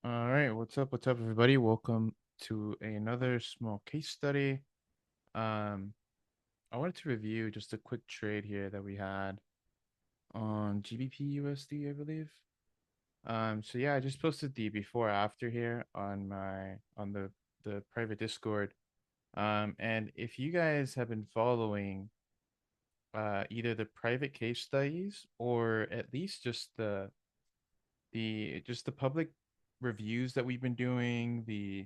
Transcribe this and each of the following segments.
All right, what's up, everybody? Welcome to another small case study. Um, I wanted to review just a quick trade here that we had on GBPUSD, I believe. So yeah, I just posted the before after here on the private Discord. And if you guys have been following either the private case studies or at least just the public reviews that we've been doing, the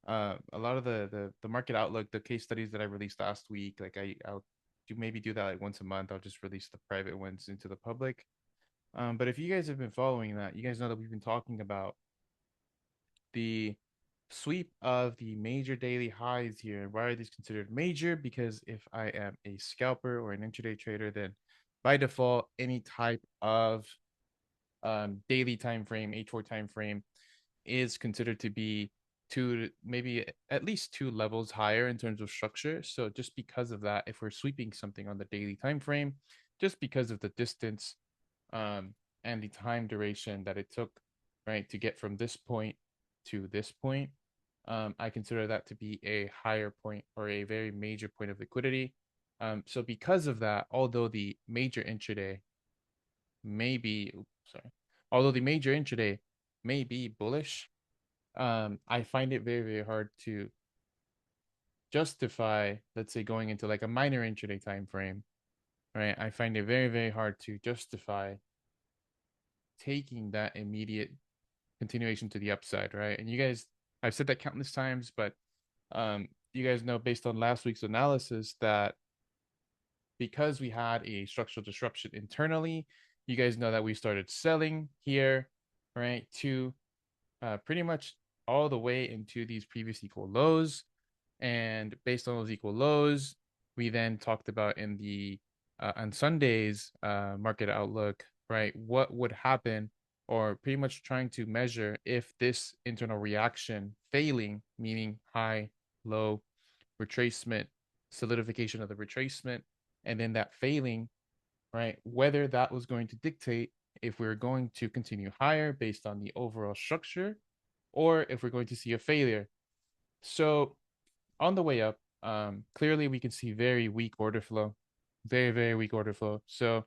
a lot of the market outlook, the case studies that I released last week, like I'll do that like once a month. I'll just release the private ones into the public. But if you guys have been following that, you guys know that we've been talking about the sweep of the major daily highs here. Why are these considered major? Because if I am a scalper or an intraday trader, then by default, any type of daily time frame, H4 time frame, is considered to be two, maybe at least two levels higher in terms of structure. So just because of that, if we're sweeping something on the daily time frame, just because of the distance um, and the time duration that it took, right, to get from this point to this point, I consider that to be a higher point or a very major point of liquidity. So because of that, although the major intraday may be, sorry, although the major intraday may be bullish, I find it very, very hard to justify, let's say, going into like a minor intraday time frame, right? I find it very, very hard to justify taking that immediate continuation to the upside, right? And you guys, I've said that countless times, but you guys know based on last week's analysis that because we had a structural disruption internally, you guys know that we started selling here, right? To pretty much all the way into these previous equal lows. And based on those equal lows, we then talked about in the on Sunday's market outlook, right? What would happen, or pretty much trying to measure if this internal reaction failing, meaning high, low, retracement, solidification of the retracement, and then that failing, right? Whether that was going to dictate if we're going to continue higher based on the overall structure, or if we're going to see a failure. So on the way up, clearly we can see very weak order flow, very, very weak order flow. So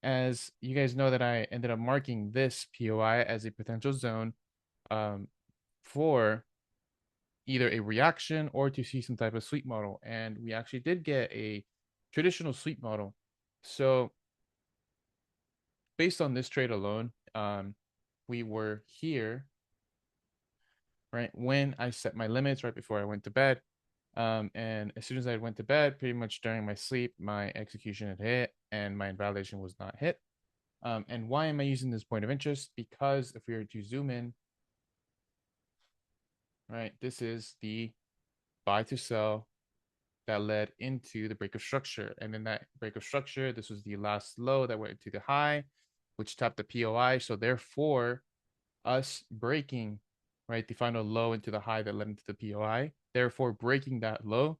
as you guys know that I ended up marking this POI as a potential zone um, for either a reaction or to see some type of sweep model. And we actually did get a traditional sweep model. So based on this trade alone, we were here, right, when I set my limits right before I went to bed. And as soon as I went to bed, pretty much during my sleep, my execution had hit and my invalidation was not hit. And why am I using this point of interest? Because if we were to zoom in, right, this is the buy to sell that led into the break of structure. And in that break of structure, this was the last low that went to the high, which tapped the POI. So therefore, us breaking, right, the final low into the high that led into the POI, therefore breaking that low,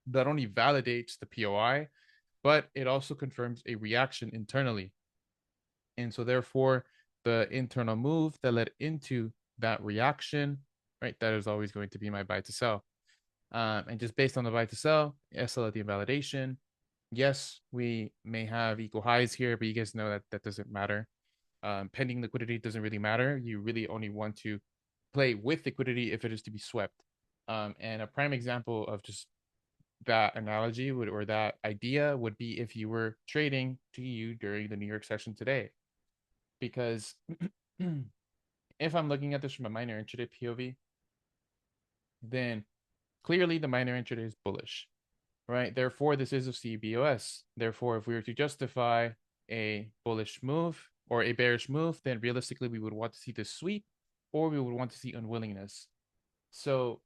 not only validates the POI, but it also confirms a reaction internally. And so therefore, the internal move that led into that reaction, right, that is always going to be my buy to sell. And just based on the buy to sell, SL at the invalidation, yes, we may have equal highs here, but you guys know that that doesn't matter. Pending liquidity doesn't really matter. You really only want to play with liquidity if it is to be swept. And a prime example of just that analogy would, or that idea would be if you were trading GU during the New York session today. Because if I'm looking at this from a minor intraday POV, then clearly the minor intraday is bullish, right? Therefore, this is a CBOS. Therefore, if we were to justify a bullish move or a bearish move, then realistically we would want to see this sweep or we would want to see unwillingness. So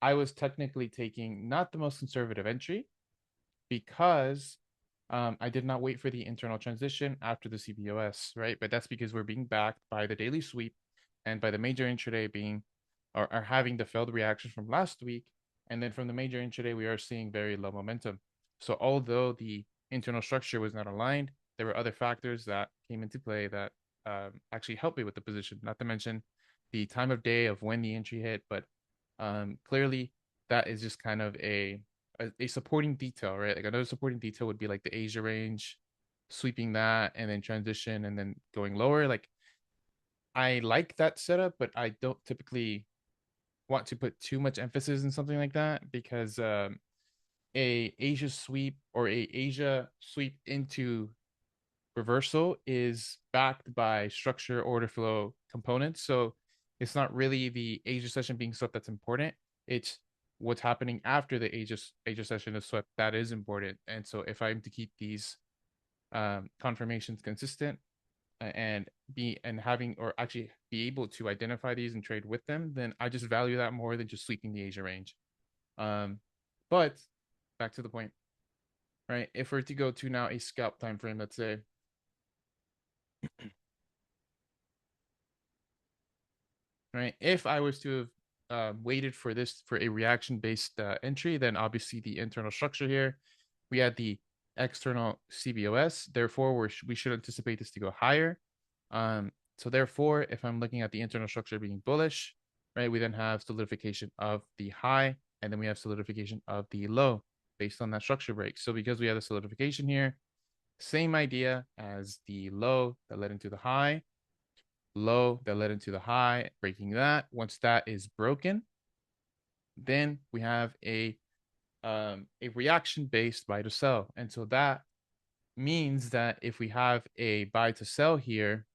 I was technically taking not the most conservative entry because I did not wait for the internal transition after the CBOS, right? But that's because we're being backed by the daily sweep and by the major intraday being or having the failed reaction from last week. And then from the major intraday, we are seeing very low momentum. So although the internal structure was not aligned, there were other factors that came into play that actually helped me with the position. Not to mention the time of day of when the entry hit, but clearly that is just kind of a supporting detail, right? Like another supporting detail would be like the Asia range, sweeping that and then transition and then going lower. Like I like that setup, but I don't typically want to put too much emphasis in something like that because a Asia sweep or a Asia sweep into reversal is backed by structure, order flow components. So it's not really the Asia session being swept that's important. It's what's happening after the Asia session is swept that is important. And so if I'm to keep these confirmations consistent and having or actually be able to identify these and trade with them, then I just value that more than just sweeping the Asia range. But back to the point, right? If we're to go to now a scalp time frame, let's say, right? If I was to have waited for this for a reaction based entry, then obviously the internal structure here, we had the external CBOS. Therefore, we should anticipate this to go higher. So therefore, if I'm looking at the internal structure being bullish, right, we then have solidification of the high, and then we have solidification of the low based on that structure break. So because we have the solidification here, same idea as the low that led into the high, low that led into the high, breaking that. Once that is broken, then we have a reaction based buy to sell. And so that means that if we have a buy to sell here,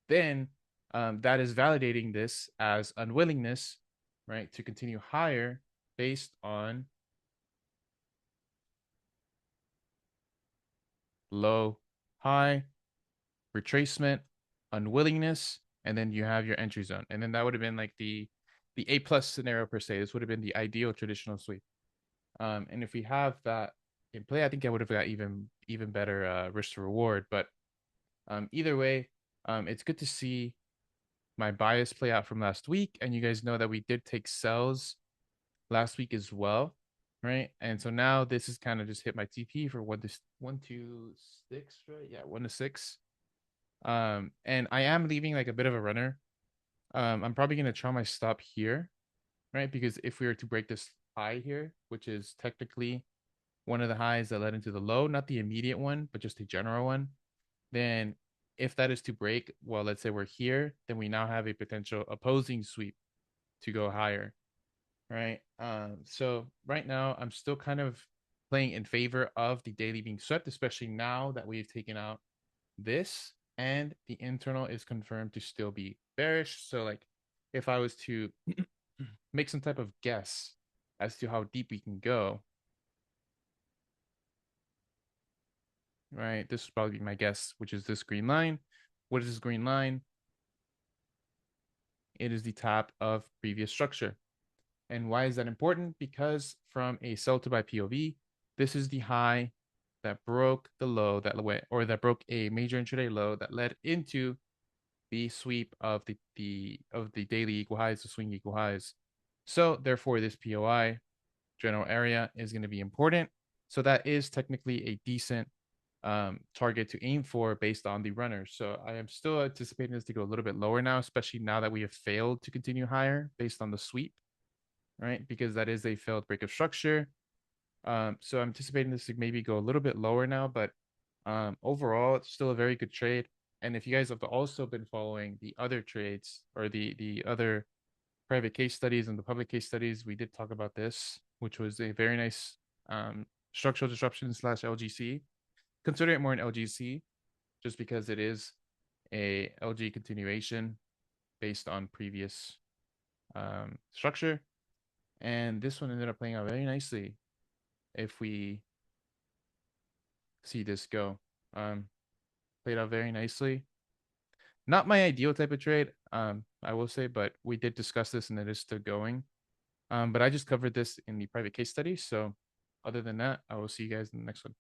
then that is validating this as unwillingness, right, to continue higher based on low, high, retracement, unwillingness, and then you have your entry zone. And then that would have been like the A plus scenario per se. This would have been the ideal traditional sweep. And if we have that in play, I think I would have got even better risk to reward. But either way, it's good to see my bias play out from last week. And you guys know that we did take sells last week as well, right? And so now this is kind of just hit my TP for 1 to 6, right? Yeah, 1 to 6. And I am leaving like a bit of a runner. I'm probably gonna try my stop here, right? Because if we were to break this high here, which is technically one of the highs that led into the low, not the immediate one, but just a general one, then if that is to break, well, let's say we're here, then we now have a potential opposing sweep to go higher, right? So right now I'm still kind of playing in favor of the daily being swept, especially now that we've taken out this and the internal is confirmed to still be bearish. So like if I was to make some type of guess as to how deep we can go, right? This would probably be my guess, which is this green line. What is this green line? It is the top of previous structure. And why is that important? Because from a sell to buy POV, this is the high that broke the low that went, or that broke a major intraday low that led into the sweep of the daily equal highs, the swing equal highs. So therefore, this POI general area is going to be important. So that is technically a decent target to aim for based on the runners. So I am still anticipating this to go a little bit lower now, especially now that we have failed to continue higher based on the sweep, right? Because that is a failed break of structure. So I'm anticipating this to maybe go a little bit lower now, but overall, it's still a very good trade. And if you guys have also been following the other trades or the other private case studies and the public case studies, we did talk about this, which was a very nice structural disruption / LGC. Consider it more an LGC, just because it is a LG continuation based on previous structure. And this one ended up playing out very nicely if we see this go. Played out very nicely. Not my ideal type of trade, I will say, but we did discuss this and it is still going. But I just covered this in the private case study. So other than that, I will see you guys in the next one.